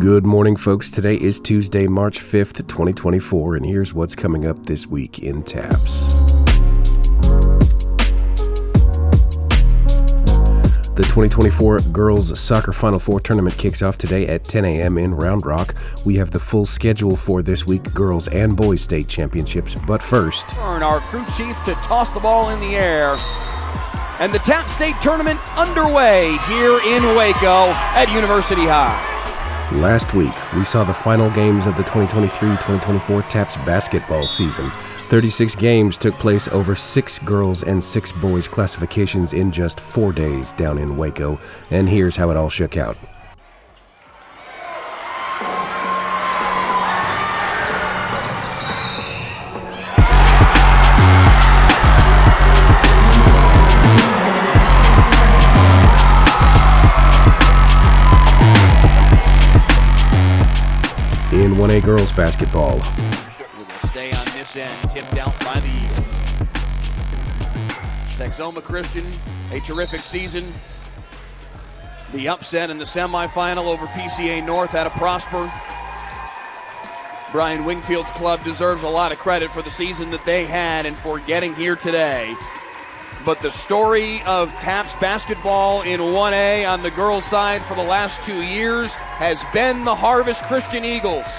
Good morning, folks. Today is Tuesday, March 5th, 2024, and here's what's coming up this week in TAPPS. The 2024 Girls Soccer Final Four Tournament kicks off today at 10 a.m. in Round Rock. We have the full schedule for this week, girls and boys state championships, but first... Our crew chief to toss the ball in the air. And the TAPPS State Tournament underway here in Waco at University High. Last week, we saw the final games of the 2023-2024 TAPPS basketball season. 36 games took place over 6 girls and 6 boys classifications in just 4 days down in Waco, and here's how it all shook out. In 1A girls basketball. We're going to stay on this end, tipped out by the Eagles. Texoma Christian, a terrific season. The upset in the semifinal over PCA North out of Prosper. Brian Wingfield's club deserves a lot of credit for the season that they had and for getting here today. But the story of TAPPS basketball in 1A on the girls' side for the last 2 years has been the Harvest Christian Eagles.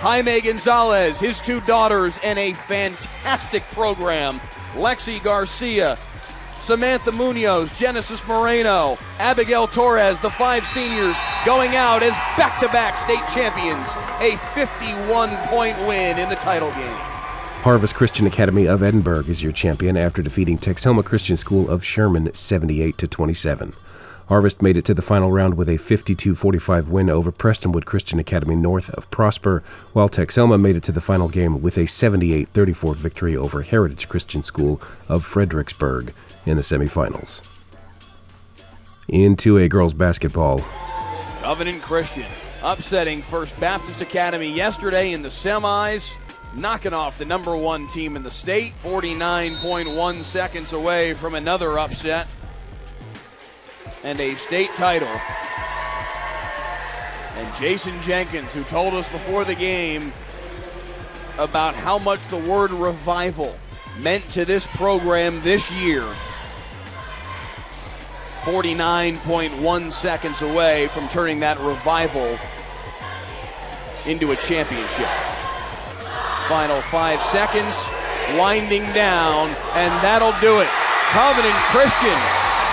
Jaime Gonzalez, his 2 daughters, and a fantastic program. Lexi Garcia, Samantha Munoz, Genesis Moreno, Abigail Torres, the 5 seniors, going out as back-to-back state champions. A 51-point win in the title game. Harvest Christian Academy of Edinburgh is your champion after defeating Texoma Christian School of Sherman 78-27. Harvest made it to the final round with a 52-45 win over Prestonwood Christian Academy north of Prosper, while Texoma made it to the final game with a 78-34 victory over Heritage Christian School of Fredericksburg in the semifinals. In 2A girls basketball. Covenant Christian upsetting First Baptist Academy yesterday in the semis, knocking off the number 1 team in the state, 49.1 seconds away from another upset and a state title. And Jason Jenkins, who told us before the game about how much the word revival meant to this program this year, 49.1 seconds away from turning that revival into a championship. Final 5 seconds, winding down, and that'll do it. Covenant Christian,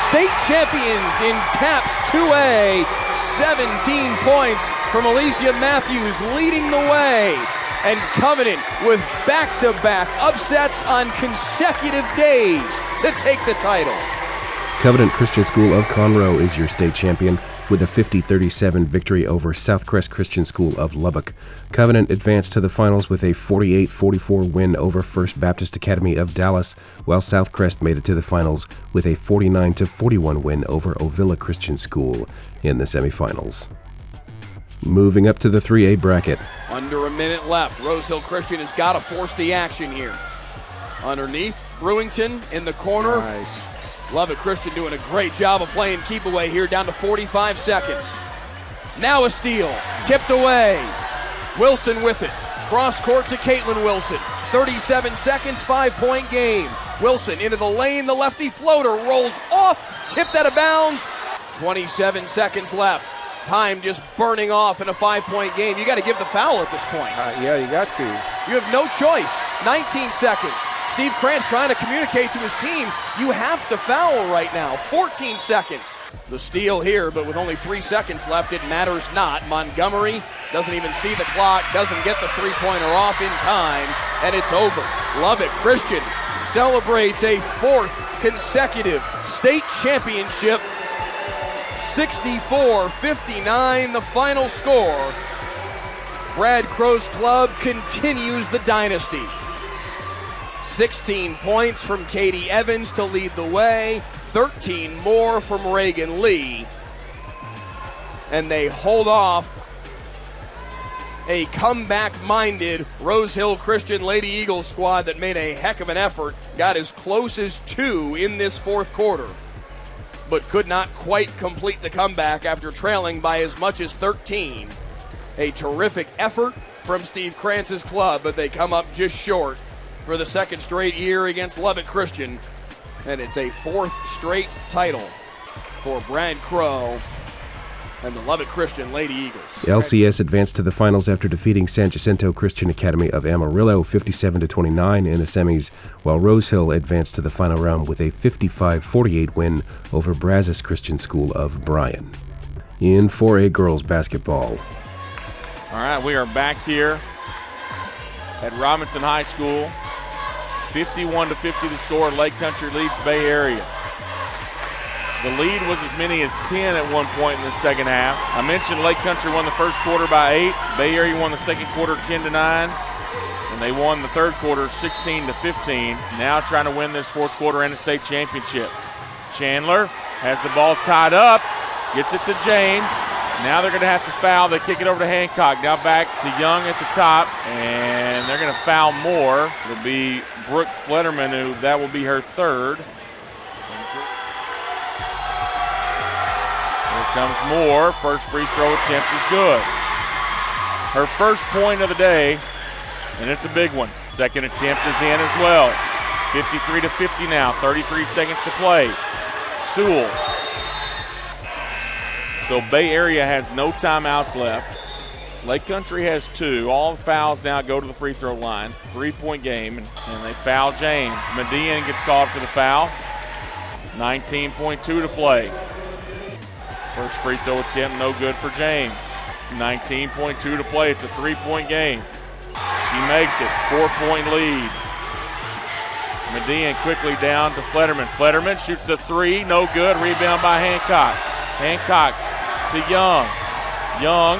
state champions in TAPPS 2A, 17 points from Alicia Matthews leading the way. And Covenant with back-to-back upsets on consecutive days to take the title. Covenant Christian School of Conroe is your state champion with a 50-37 victory over Southcrest Christian School of Lubbock. Covenant advanced to the finals with a 48-44 win over First Baptist Academy of Dallas, while Southcrest made it to the finals with a 49-41 win over Ovilla Christian School in the semifinals. Moving up to the 3A bracket. Under a minute left. Rose Hill Christian has got to force the action here. Underneath, Brewington in the corner. Nice. Lubbock Christian doing a great job of playing keep away here, down to 45 seconds. Now a steal, tipped away. Wilson with it. Cross court to Caitlin Wilson. 37 seconds, 5-point game. Wilson into the lane, the lefty floater rolls off, tipped out of bounds. 27 seconds left. Time just burning off in a 5-point game. You got to give the foul at this point. Yeah, you got to. You have no choice. 19 seconds. Steve Krantz trying to communicate to his team, you have to foul right now. 14 seconds. The steal here, but with only 3 seconds left, it matters not. Montgomery doesn't even see the clock, doesn't get the 3-pointer off in time, and it's over. Lubbock Christian celebrates a 4th consecutive state championship. 64-59, the final score. Brad Crow's club continues the dynasty. 16 points from Katie Evans to lead the way, 13 more from Reagan Lee. And they hold off a comeback-minded Rose Hill Christian Lady Eagles squad that made a heck of an effort, got as close as 2 in this 4th quarter, but could not quite complete the comeback after trailing by as much as 13 A terrific effort from Steve Krantz's club, but they come up just short for the second straight year against Lubbock Christian. And it's a fourth straight title for Brad Crow and the Lubbock Christian Lady Eagles. LCS advanced to the finals after defeating San Jacinto Christian Academy of Amarillo 57-29 in the semis, while Rose Hill advanced to the final round with a 55-48 win over Brazos Christian School of Bryan. In 4A girls basketball. All right, we are back here at Robinson High School. 51-50 the score. Lake Country leads Bay Area. The lead was as many as 10 at one point in the second half. I mentioned Lake Country won the first quarter by 8. Bay Area won the second quarter 10-9. And they won the third quarter 16-15. Now trying to win this fourth quarter and a state championship. Chandler has the ball tied up. Gets it to James. Now they're going to have to foul. They kick it over to Hancock. Now back to Young at the top. And they're going to foul more. It'll be Brooke Flederman, who that will be her third. Comes Moore. First free throw attempt is good. Her first point of the day, and it's a big one. Second attempt is in as well. 53-50 now. 33 seconds to play. Sewell. So Bay Area has no timeouts left. Lake Country has 2. All the fouls now go to the free throw line. 3-point game, and they foul James. Median gets called for the foul. 19.2 to play. First free throw attempt, no good for James. 19.2 to play. It's a 3-point game. She makes it. 4-point lead. Median quickly down to Flederman. Flederman shoots the 3, no good. Rebound by Hancock. Hancock to Young. Young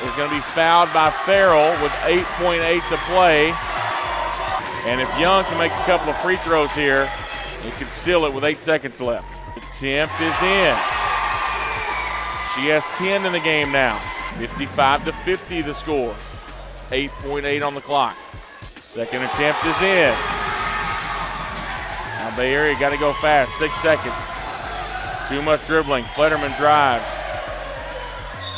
is going to be fouled by Farrell with 8.8 to play. And if Young can make a couple of free throws here, he can seal it with 8 seconds left. The attempt is in. She has 10 in the game now. 55-50 the score. 8.8 on the clock. Second attempt is in. Now Bay Area got to go fast. 6 seconds. Too much dribbling. Flederman drives.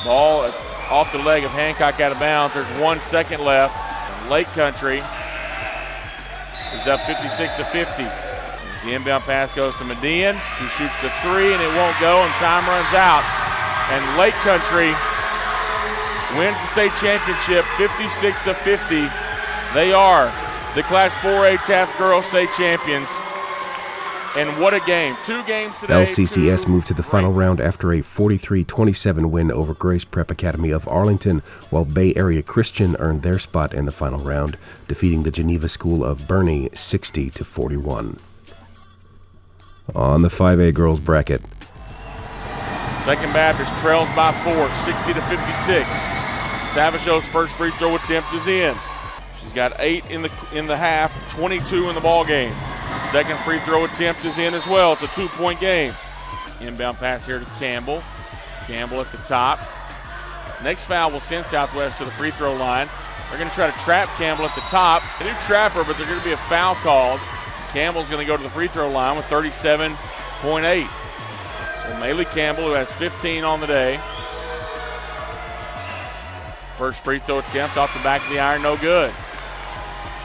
Ball off the leg of Hancock out of bounds. There's 1 second left. Lake Country is up 56-50. As the inbound pass goes to Median. She shoots the 3 and it won't go, and time runs out. And Lake Country wins the state championship 56-50. They are the Class 4A TAPPS Girls State Champions. And what a game. 2 games today. LCCS moved to the final round after a 43-27 win over Grace Prep Academy of Arlington, while Bay Area Christian earned their spot in the final round, defeating the Geneva School of Burney 60-41. On the 5A girls bracket. Second Baptist trails by 4, 60-56. Savageau's first free throw attempt is in. She's got 8 in the half, 22 in the ball game. Second free throw attempt is in as well. It's a 2-point game. Inbound pass here to Campbell. Campbell at the top. Next foul will send Southwest to the free throw line. They're going to try to trap Campbell at the top. They do trap her, but there's going to be a foul called. Campbell's going to go to the free throw line with 37.8. So Maylee Campbell, who has 15 on the day. First free throw attempt off the back of the iron, no good.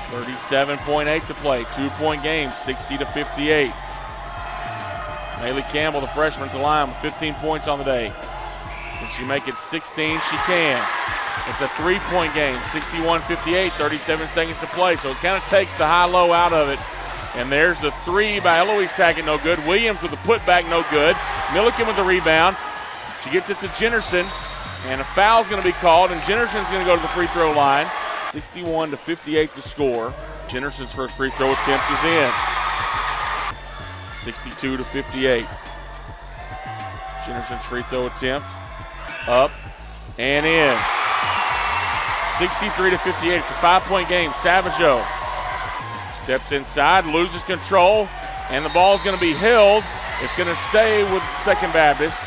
37.8 to play. 2-point game, 60-58. Maylee Campbell, the freshman, at the line with 15 points on the day. Can she make it 16? She can. It's a 3-point game, 61-58, 37 seconds to play. So it kind of takes the high-low out of it. And there's the 3 by Eloise Tackett, no good. Williams with the putback, no good. Milliken with the rebound. She gets it to Jennerson, and a foul's going to be called, and Jennerson's going to go to the free throw line. 61-58 to score. Jennerson's first free throw attempt is in. 62-58. Jennerson's free throw attempt up and in. 63-58. It's a 5-point game. Savageau steps inside, loses control, and the ball's going to be held. It's going to stay with Second Baptist,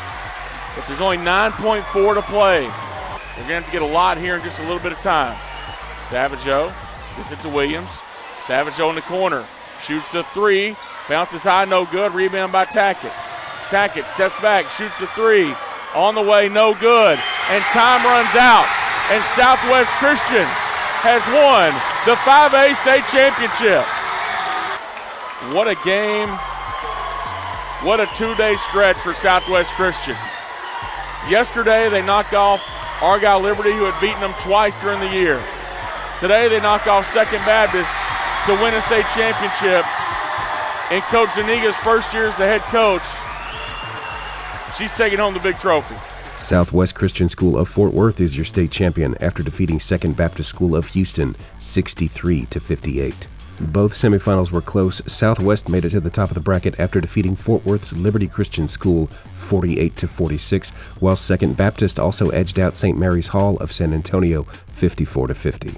but there's only 9.4 to play. We're going to have to get a lot here in just a little bit of time. Savageau gets it to Williams. Savageau in the corner. Shoots the 3. Bounces high, no good. Rebound by Tackett. Tackett steps back, shoots the 3. On the way, no good. And time runs out. and Southwest Christian has won the 5A state championship. What a game. What a two-day stretch for Southwest Christian. Yesterday, they knocked off Argyle Liberty, who had beaten them twice during the year. Today, they knocked off Second Baptist to win a state championship. In Coach Zuniga's first year as the head coach, she's taking home the big trophy. Southwest Christian School of Fort Worth is your state champion after defeating Second Baptist School of Houston 63-58. Both semifinals were close. Southwest made it to the top of the bracket after defeating Fort Worth's Liberty Christian School 48-46, while Second Baptist also edged out St. Mary's Hall of San Antonio 54-50.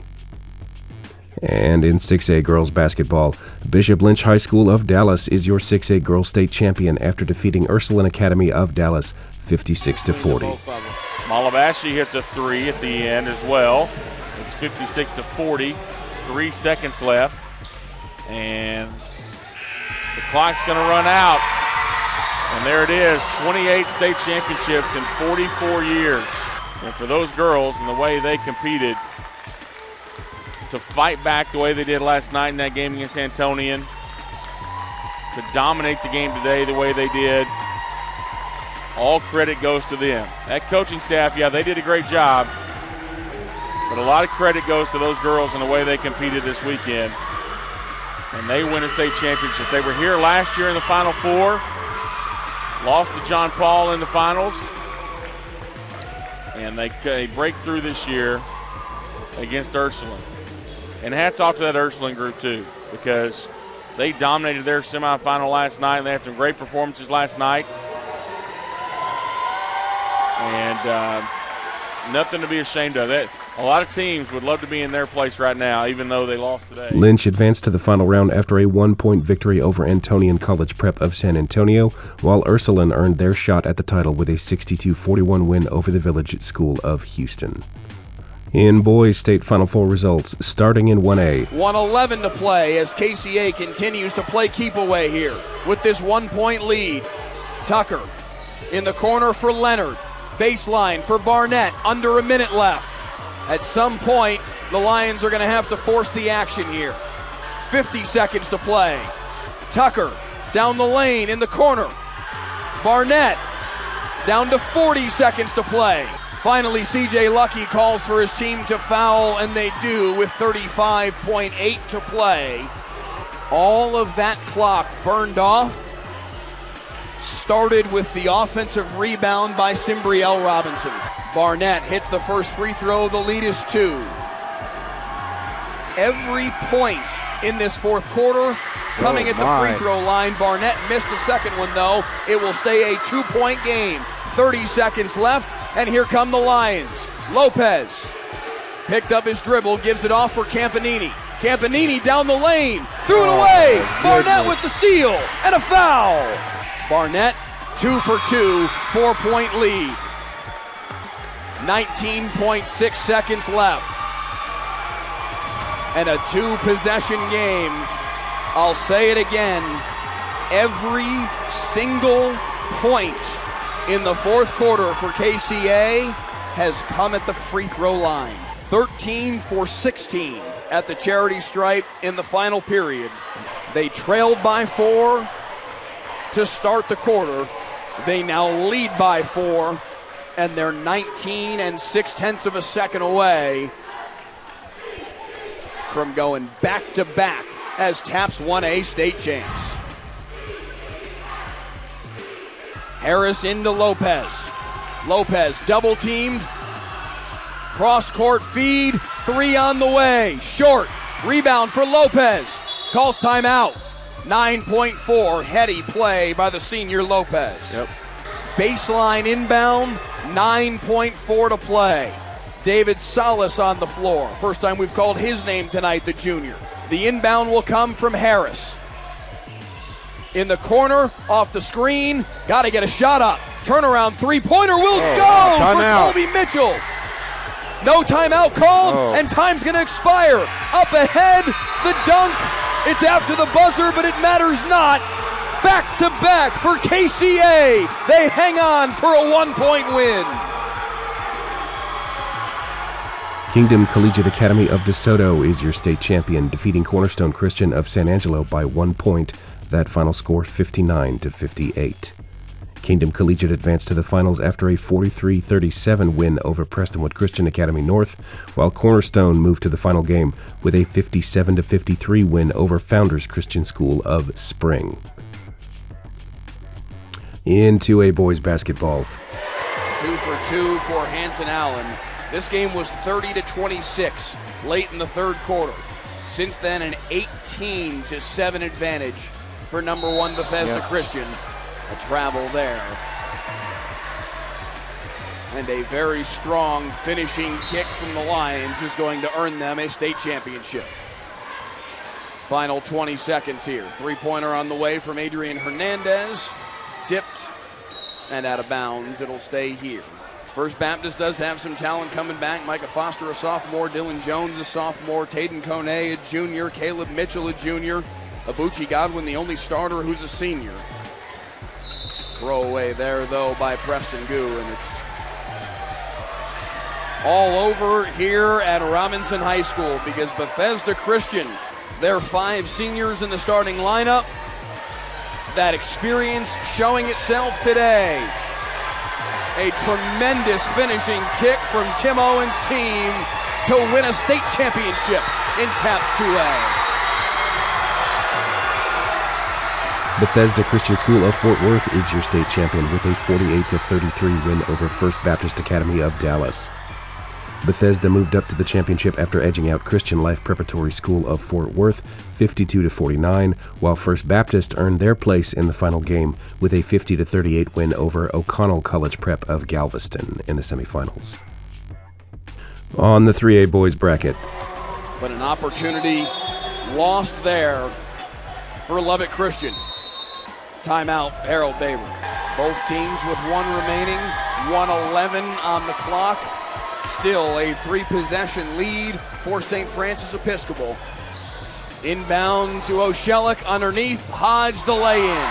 And in 6A girls basketball, Bishop Lynch High School of Dallas is your 6A girls state champion after defeating Ursuline Academy of Dallas 56-40. Malabashi hits a three at the end as well. It's 56-40. 3 seconds left. And the clock's going to run out. And there it is, 28 state championships in 44 years. And for those girls and the way they competed, to fight back the way they did last night in that game against Antonian, to dominate the game today the way they did, all credit goes to them. That coaching staff, yeah, they did a great job, but a lot of credit goes to those girls and the way they competed this weekend. And they win a state championship. They were here last year in the Final Four, lost to John Paul in the finals, and they break through this year against Ursuline. And hats off to that Ursuline group, too, because they dominated their semifinal last night, and they had some great performances last night. And nothing to be ashamed of. A lot of teams would love to be in their place right now, even though they lost today. Lynch advanced to the final round after a 1-point victory over Antonian College Prep of San Antonio, while Ursuline earned their shot at the title with a 62-41 win over the Village School of Houston. In boys state Final Four results, starting in 1A. 1:11 to play as KCA continues to play keep away here with this 1-point lead. Tucker in the corner for Leonard. Baseline for Barnett, under a minute left. At some point, the Lions are going to have to force the action here. 50 seconds to play. Tucker down the lane in the corner. Barnett down to 40 seconds to play. Finally, CJ Lucky calls for his team to foul, and they do with 35.8 to play. All of that clock burned off. Started with the offensive rebound by Simbrielle Robinson. Barnett hits the first free throw. The lead is 2. Every point in this fourth quarter coming at the free throw line. Barnett missed the second one, though. It will stay a 2-point game. 30 seconds left, and here come the Lions. Lopez picked up his dribble, gives it off for Campanini. Campanini down the lane, threw it away. Barnett with the steal and a foul. Barnett 2 for 2, 4-point lead. 19.6 seconds left. And a 2-possession game. I'll say it again. Every single point in the fourth quarter for KCA has come at the free throw line. 13 for 16 at the charity stripe in the final period. They trailed by 4 to start the quarter. They now lead by 4, and they're 19 6/10 of a second away from going back-to-back as TAPPS 1A state champs. Harris into Lopez. Lopez double-teamed. Cross-court feed. 3 on the way. Short. Rebound for Lopez. Calls timeout. 9.4 heady play by the senior Lopez. Yep. Baseline inbound. 9.4 to play. David Salas on the floor. First time we've called his name tonight, the junior. The inbound will come from Harris. In the corner, off the screen, got to get a shot up. Turnaround three-pointer will go for Colby Mitchell. No timeout called, and time's going to expire. Up ahead, the dunk. It's after the buzzer, but it matters not. Back-to-back for KCA. They hang on for a 1-point win. Kingdom Collegiate Academy of DeSoto is your state champion, defeating Cornerstone Christian of San Angelo by 1 point. That final score 59-58. Kingdom Collegiate advanced to the finals after a 43-37 win over Prestonwood Christian Academy North, while Cornerstone moved to the final game with a 57-53 win over Founders Christian School of Spring. In 2A boys basketball. 2 for 2 for Hanson Allen. This game was 30-26 late in the third quarter. Since then, an 18-7 advantage for number 1 Bethesda Christian. A travel there. And a very strong finishing kick from the Lions is going to earn them a state championship. Final 20 seconds here. Three-pointer on the way from Adrian Hernandez. Tipped and out of bounds. It'll stay here. First Baptist does have some talent coming back. Micah Foster, a sophomore. Dylan Jones, a sophomore. Tayden Kone, a junior. Caleb Mitchell, a junior. Abuchi Godwin, the only starter who's a senior. Throw away there, though, by Preston Gu, and it's all over here at Robinson High School because Bethesda Christian, their 5 seniors in the starting lineup. That experience showing itself today. A tremendous finishing kick from Tim Owen's team to win a state championship in TAPPS 2A. Bethesda Christian School of Fort Worth is your state champion with a 48-33 win over First Baptist Academy of Dallas. Bethesda moved up to the championship after edging out Christian Life Preparatory School of Fort Worth 52-49, while First Baptist earned their place in the final game with a 50-38 win over O'Connell College Prep of Galveston in the semifinals. On the 3A boys bracket. But an opportunity lost there for Lubbock Christian. Timeout, Harold Baber. Both teams with 1 remaining, 1:11 on the clock. Still a 3-possession lead for St. Francis Episcopal. Inbound to O'Shellick underneath. Hodge the lay-in.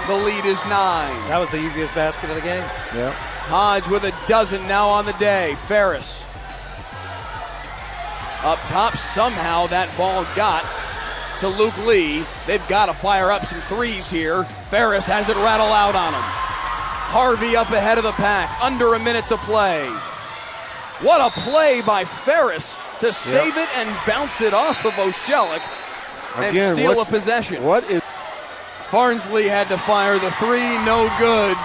The lead is 9. That was the easiest basket of the game. Yeah. Hodge with a dozen now on the day. Ferris. Up top, somehow that ball got to Luke Lee. They've got to fire up some threes here. Ferris has it rattle out on him. Harvey up ahead of the pack, under a minute to play. What a play by Ferris to save it and bounce it off of O'Shellick and steal a possession. Farnsley had to fire the 3, no good.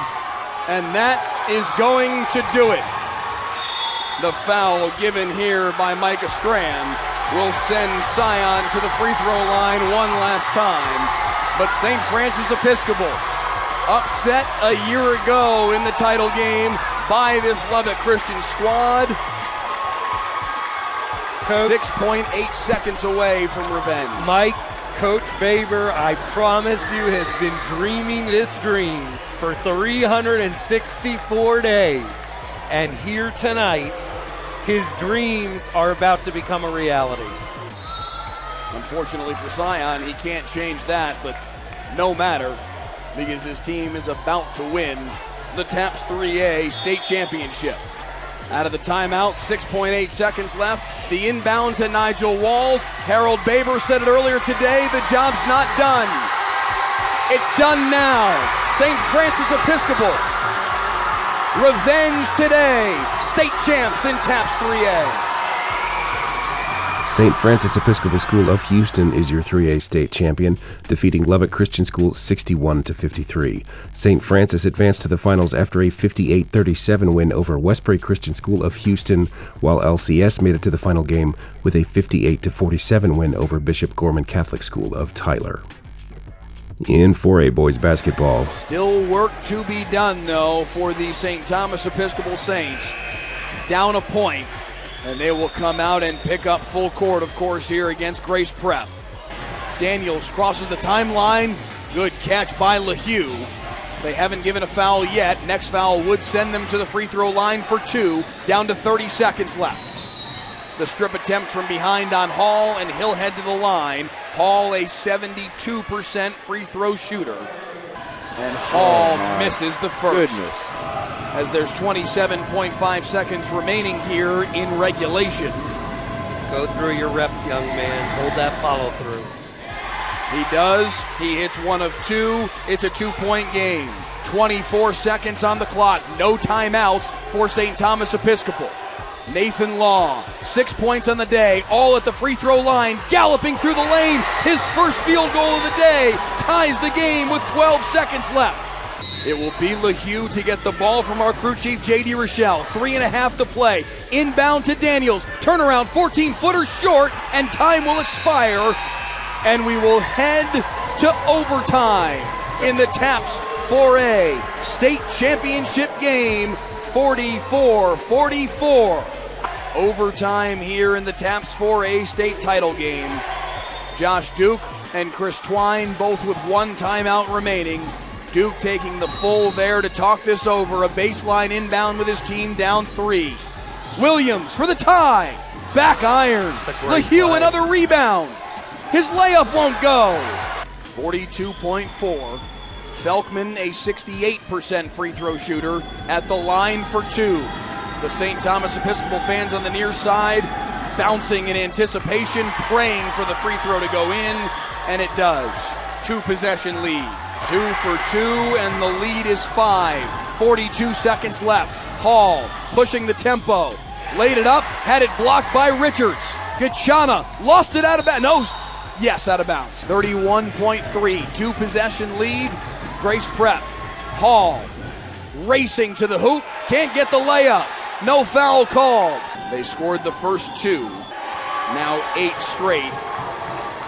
And that is going to do it. The foul given here by Micah Strand will send Scion to the free throw line one last time. But St. Francis Episcopal upset a year ago in the title game by this Lubbock Christian squad. Coach, 6.8 seconds away from revenge. Coach Baber, I promise you, has been dreaming this dream for 364 days. And here tonight, his dreams are about to become a reality. Unfortunately for Scion, he can't change that, but no matter, because his team is about to win the TAPPS 3A state championship. Out of the timeout, 6.8 seconds left. The inbound to Nigel Walls. Harold Baber said it earlier today, the job's not done. It's done now. St. Francis Episcopal. Revenge today. State champs in TAPPS 3A. St. Francis Episcopal School of Houston is your 3A state champion, defeating Lubbock Christian School 61-53. St. Francis advanced to the finals after a 58-37 win over Westbury Christian School of Houston, while LCS made it to the final game with a 58-47 win over Bishop Gorman Catholic School of Tyler. In 4A boys basketball. Still work to be done, though, for the St. Thomas Episcopal Saints. Down a point. And they will come out and pick up full court, of course, here against Grace Prep. Daniels crosses the timeline. Good catch by LaHue. They haven't given a foul yet. Next foul would send them to the free throw line for 2. Down to 30 seconds left. The strip attempt from behind on Hall, and he'll head to the line. Hall, a 72% free throw shooter. And Hall misses the first. Goodness. as there's 27.5 seconds remaining here in regulation. Go through your reps, young man. Hold that follow through. He does. He hits one of two. It's a 2-point game. 24 seconds on the clock. No timeouts for St. Thomas Episcopal. Nathan Law, 6 points on the day, all at the free throw line, galloping through the lane. His first field goal of the day ties the game with 12 seconds left. It will be LeHue to get the ball from our crew chief, J.D. Rochelle. 3.5 to play. Inbound to Daniels. Turnaround, 14-footer short, and time will expire. And we will head to overtime in the TAPPS 4A state championship game, 44-44. Overtime here in the TAPPS 4A state title game. Josh Duke and Chris Twine both with one timeout remaining. Duke taking the full there to talk this over. A baseline inbound with his team down 3. Williams for the tie. Back iron. LeHue another rebound. His layup won't go. 42.4. Felkman, a 68% free throw shooter, at the line for 2. The St. Thomas Episcopal fans on the near side bouncing in anticipation, praying for the free throw to go in, and it does. 2-possession lead. 2 for 2, and the lead is 5. 42 seconds left. Hall pushing the tempo. Laid it up, had it blocked by Richards. Gachana lost it out of bounds. No, yes, out of bounds. 31.3, 2-possession lead. Grace Prep. Hall racing to the hoop, can't get the layup. No foul called. They scored the first 2. Now 8 straight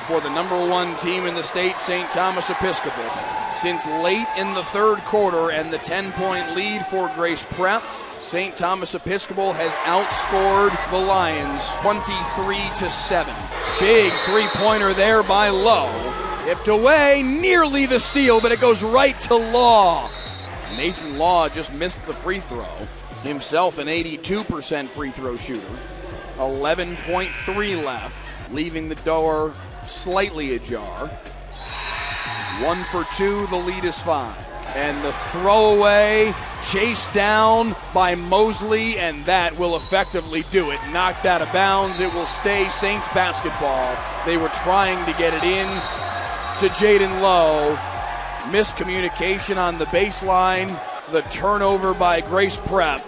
for the number 1 team in the state, St. Thomas Episcopal. Since late in the third quarter and the 10-point lead for Grace Prep, St. Thomas Episcopal has outscored the Lions 23-7. Big three-pointer there by Lowe. Tipped away, nearly the steal, but it goes right to Law. Nathan Law just missed the free throw. Himself an 82% free throw shooter. 11.3 left, leaving the door slightly ajar. 1 for 2, the lead is 5. And the throwaway chased down by Mosley, and that will effectively do it. Knocked out of bounds. It will stay Saints basketball. They were trying to get it in to Jaden Lowe. Miscommunication on the baseline. The turnover by Grace Prep.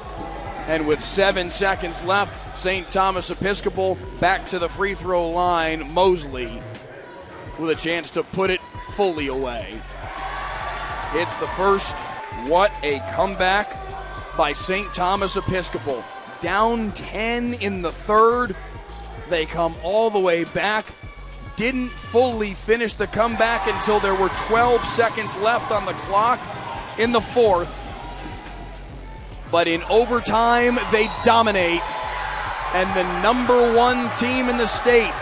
And with 7 seconds left, St. Thomas Episcopal back to the free throw line. Mosley with a chance to put it fully away. Hits the first. What a comeback by St. Thomas Episcopal. Down 10 in the third. They come all the way back. Didn't fully finish the comeback until there were 12 seconds left on the clock in the fourth. But in overtime, they dominate. And the number 1 team in the state,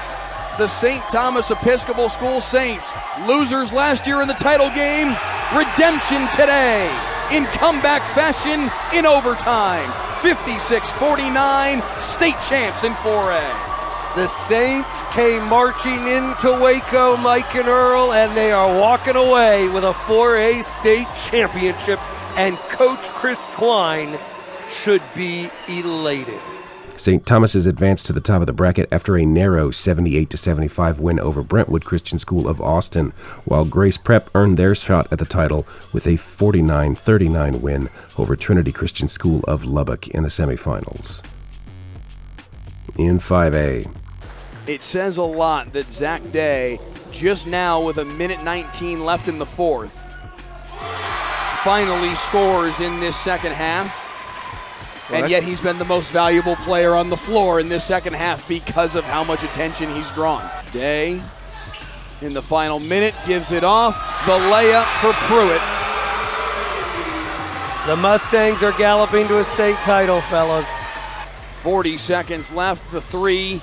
the St. Thomas Episcopal School Saints, losers last year in the title game, redemption today in comeback fashion in overtime. 56-49, state champs in 4A. The Saints came marching into Waco, Mike and Earl, and they are walking away with a 4A state championship, and Coach Chris Twine should be elated. St. Thomas has advanced to the top of the bracket after a narrow 78-75 win over Brentwood Christian School of Austin, while Grace Prep earned their shot at the title with a 49-39 win over Trinity Christian School of Lubbock in the semifinals. In 5A, it says a lot that Zach Day, just now with 1:19 left in the fourth, finally scores in this second half. And yet he's been the most valuable player on the floor in this second half because of how much attention he's drawn. Day, in the final minute, gives it off. The layup for Pruitt. The Mustangs are galloping to a state title, fellas. 40 seconds left, the 3.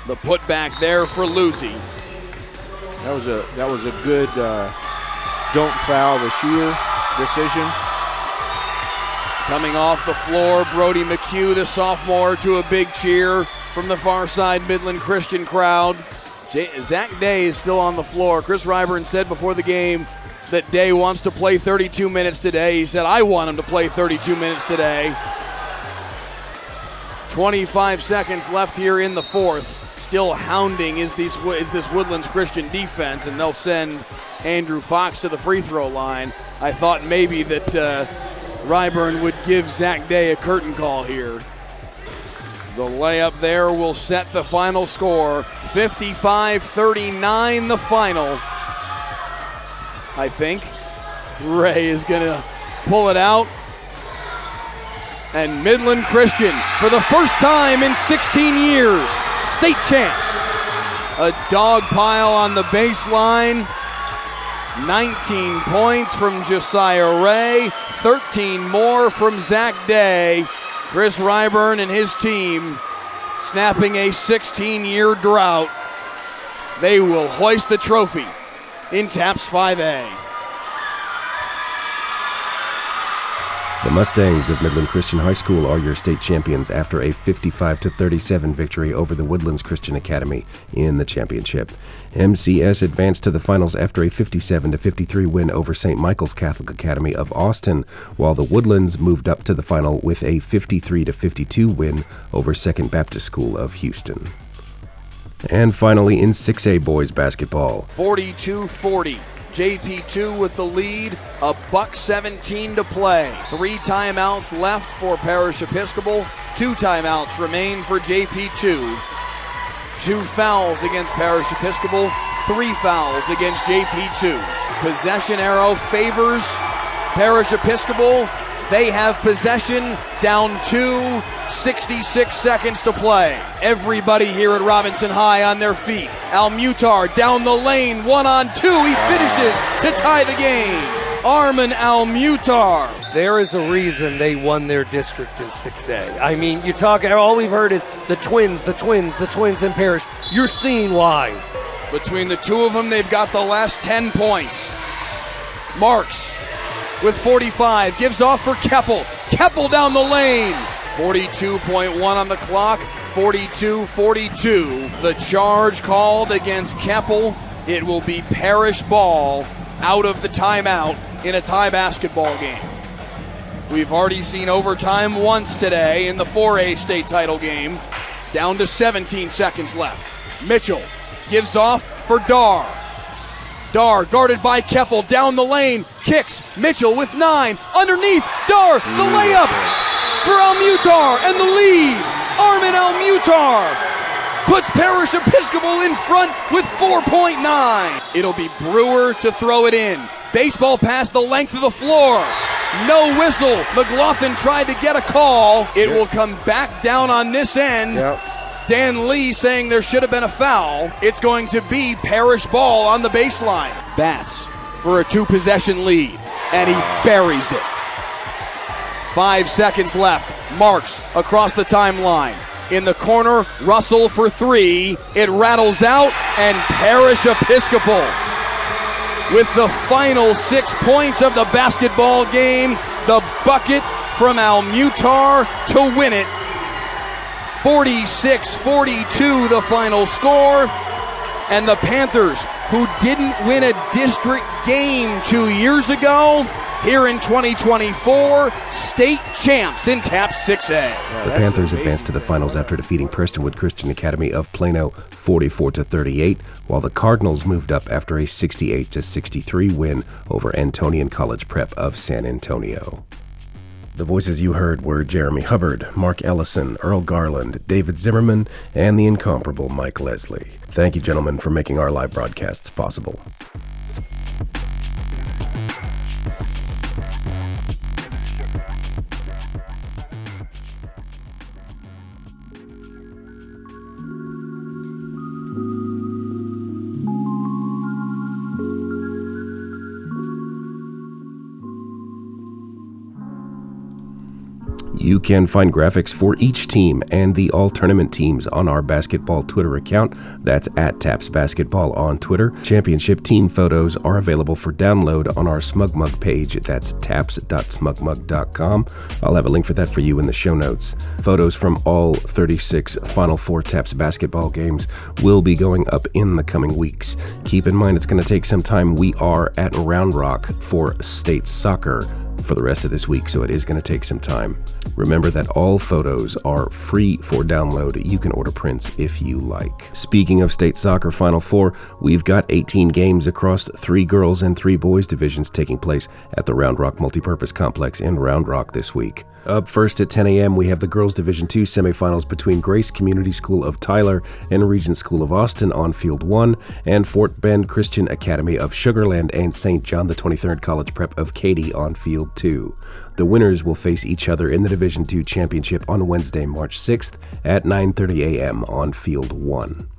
The putback there for Lucy. That was a good don't foul the sheer decision. Coming off the floor, Brody McHugh, the sophomore, to a big cheer from the far side Midland Christian crowd. Zach Day is still on the floor. Chris Ryburn said before the game that Day wants to play 32 minutes today. He said, I want him to play 32 minutes today. 25 seconds left here in the fourth. Still hounding is this Woodlands Christian defense, and they'll send Andrew Fox to the free throw line. I thought maybe that Ryburn would give Zach Day a curtain call here. The layup there will set the final score. 55-39 the final. I think Ray is going to pull it out. And Midland Christian, for the first time in 16 years, state champs. A dog pile on the baseline. 19 points from Josiah Ray, 13 more from Zach Day. Chris Ryburn and his team snapping a 16-year drought. They will hoist the trophy in TAPPS 5A. The Mustangs of Midland Christian High School are your state champions after a 55-37 victory over the Woodlands Christian Academy in the championship. MCS advanced to the finals after a 57-53 win over St. Michael's Catholic Academy of Austin, while the Woodlands moved up to the final with a 53-52 win over Second Baptist School of Houston. And finally, in 6A boys basketball, 42-40. JP2 with the lead, a $1:17 to play. 3 timeouts left for Parish Episcopal. 2 timeouts remain for JP2. 2 fouls against Parish Episcopal, 3 fouls against JP2. Possession arrow favors Parish Episcopal. They have possession, down 2, 66 seconds to play. Everybody here at Robinson High on their feet. Almutar down the lane, 1-on-2. He finishes to tie the game. Armin Almutar. There is a reason they won their district in 6A. I mean, you talk, all we've heard is the twins in Parish. You're seeing why. Between the two of them, they've got the last 10 points. Marks with 45, gives off for Keppel. Keppel down the lane. 42.1 on the clock, 42-42. The charge called against Keppel. It will be Parish ball out of the timeout in a tie basketball game. We've already seen overtime once today in the 4A state title game. Down to 17 seconds left. Mitchell gives off for Dar. Dar guarded by Keppel down the lane, kicks, Mitchell with 9, underneath, Dar, the layup for Almutar, and the lead. Armin Almutar puts Parish Episcopal in front with 4.9. It'll be Brewer to throw it in. Baseball pass the length of the floor. No whistle. McLaughlin tried to get a call. It will come back down on this end. Dan Lee saying there should have been a foul. It's going to be Parish ball on the baseline. Bats for a 2-possession lead, and he buries it. 5 seconds left. Marks across the timeline. In the corner, Russell for 3. It rattles out, and Parish Episcopal with the final 6 points of the basketball game. The bucket from Almutar to win it. 46-42 the final score. And the Panthers, who didn't win a district game 2 years ago, here in 2024, state champs in TAPPS 6A. The Panthers advanced to the finals after defeating Prestonwood Christian Academy of Plano 44-38, while the Cardinals moved up after a 68-63 win over Antonian College Prep of San Antonio. The voices you heard were Jereme Hubbard, Mark Ellison, Earl Garland, David Zimmerman, and the incomparable Mike Leslie. Thank you, gentlemen, for making our live broadcasts possible. You can find graphics for each team and the all-tournament teams on our basketball Twitter account. That's at TAPPS Basketball on Twitter. Championship team photos are available for download on our SmugMug page. That's taps.smugmug.com. I'll have a link for that for you in the show notes. Photos from all 36 Final Four TAPPS basketball games will be going up in the coming weeks. Keep in mind it's going to take some time. We are at Round Rock for state soccer for the rest of this week, so it is going to take some time. Remember that all photos are free for download. You can order prints if you like. Speaking of state soccer Final Four, we've got 18 games across 3 girls and 3 boys divisions taking place at the Round Rock Multipurpose Complex in Round Rock this week. Up first at 10 a.m., we have the Girls Division II semifinals between Grace Community School of Tyler and Regent School of Austin on Field 1, and Fort Bend Christian Academy of Sugar Land and St. John the 23rd College Prep of Katy on Field 2. The winners will face each other in the Division II Championship on Wednesday, March 6th at 9:30 a.m. on Field 1.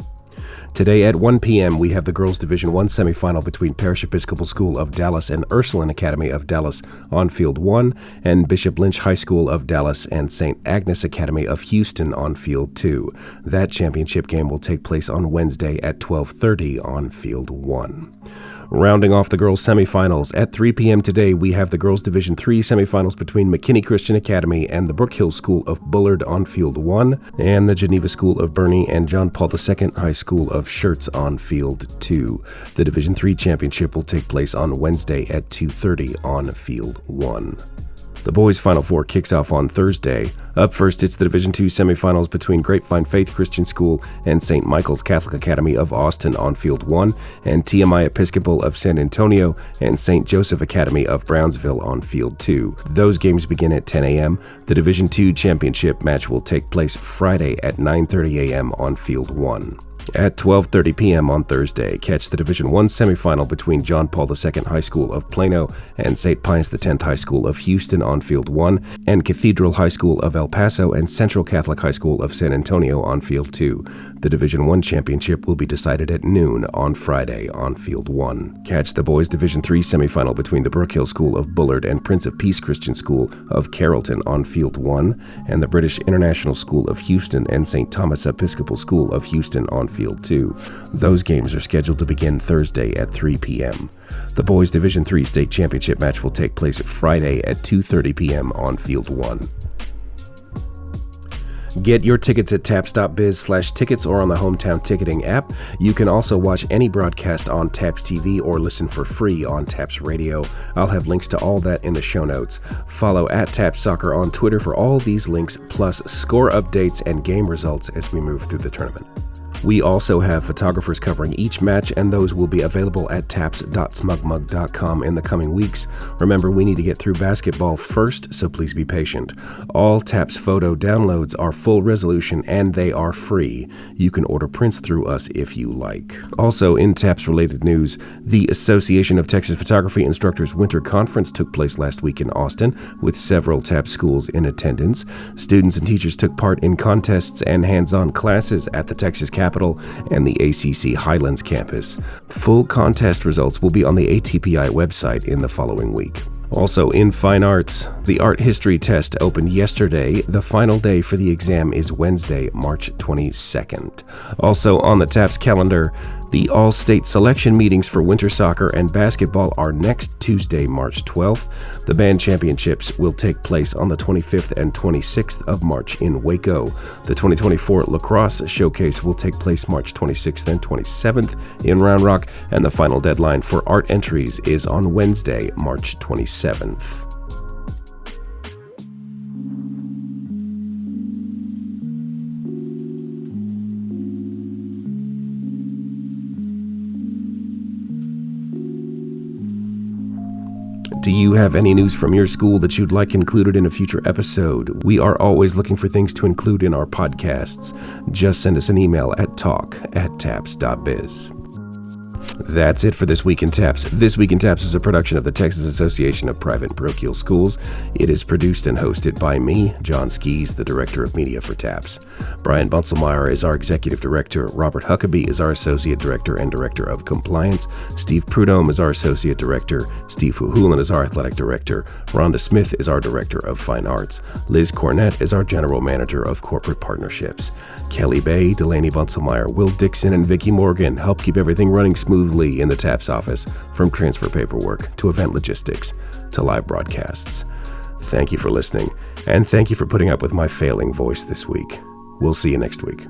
Today at 1 p.m., we have the Girls Division I semifinal between Parish Episcopal School of Dallas and Ursuline Academy of Dallas on Field 1, and Bishop Lynch High School of Dallas and St. Agnes Academy of Houston on Field 2. That championship game will take place on Wednesday at 12:30 on Field 1. Rounding off the girls' semifinals, at 3 p.m. today, we have the Girls Division III semifinals between McKinney Christian Academy and the Brook Hill School of Bullard on Field 1, and the Geneva School of Bernie and John Paul II High School of Schertz on Field 2. The Division III championship will take place on Wednesday at 2:30 on Field 1. The boys' Final Four kicks off on Thursday. Up first, it's the Division II semifinals between Grapevine Faith Christian School and St. Michael's Catholic Academy of Austin on Field 1, and TMI Episcopal of San Antonio and St. Joseph Academy of Brownsville on Field 2. Those games begin at 10 a.m. The Division II championship match will take place Friday at 9:30 a.m. on Field 1. At 12:30 p.m. on Thursday, catch the Division I semifinal between John Paul II High School of Plano and St. Pius X High School of Houston on Field 1, and Cathedral High School of El Paso and Central Catholic High School of San Antonio on Field 2. The Division I championship will be decided at noon on Friday on Field 1. Catch the boys' Division III semifinal between the Brook Hill School of Bullard and Prince of Peace Christian School of Carrollton on Field 1, and the British International School of Houston and St. Thomas Episcopal School of Houston on Field 2. Those games are scheduled to begin Thursday at 3 p.m. The boys' Division III state championship match will take place Friday at 2:30 p.m. on Field 1. Get your tickets at taps.biz/tickets or on the Hometown Ticketing app. You can also watch any broadcast on TAPPS TV or listen for free on TAPPS Radio. I'll have links to all that in the show notes. Follow at TAPPS Soccer on Twitter for all these links, plus score updates and game results as we move through the tournament. We also have photographers covering each match, and those will be available at taps.smugmug.com in the coming weeks. Remember, we need to get through basketball first, so please be patient. All TAPPS photo downloads are full resolution, and they are free. You can order prints through us if you like. Also, in TAPPS-related news, the Association of Texas Photography Instructors Winter Conference took place last week in Austin, with several TAPPS schools in attendance. Students and teachers took part in contests and hands-on classes at the Texas Capitol and the ACC Highlands campus. Full contest results will be on the ATPI website in the following week. Also, in fine arts, the art history test opened yesterday. The final day for the exam is Wednesday, March 22nd. Also on the TAPPS calendar, the all-state selection meetings for winter soccer and basketball are next Tuesday, March 12th. The band championships will take place on the 25th and 26th of March in Waco. The 2024 lacrosse showcase will take place March 26th and 27th in Round Rock, and the final deadline for art entries is on Wednesday, March 27th. Do you have any news from your school that you'd like included in a future episode? We are always looking for things to include in our podcasts. Just send us an email at talk@tapps.biz. That's it for This Week in TAPPS. This Week in TAPPS is a production of the Texas Association of Private and Parochial Schools. It is produced and hosted by me, John Skees, the Director of Media for TAPPS. Brian Bunselmeyer is our Executive Director. Robert Huckabee is our Associate Director and Director of Compliance. Steve Prudhomme is our Associate Director. Steve Huhulan is our Athletic Director. Rhonda Smith is our Director of Fine Arts. Liz Cornett is our General Manager of Corporate Partnerships. Kelly Bay, Delaney Bunselmeyer, Will Dixon, and Vicki Morgan help keep everything running smoothly in the TAPPS office, from transfer paperwork to event logistics to live broadcasts. Thank you for listening, and thank you for putting up with my failing voice this week. We'll see you next week.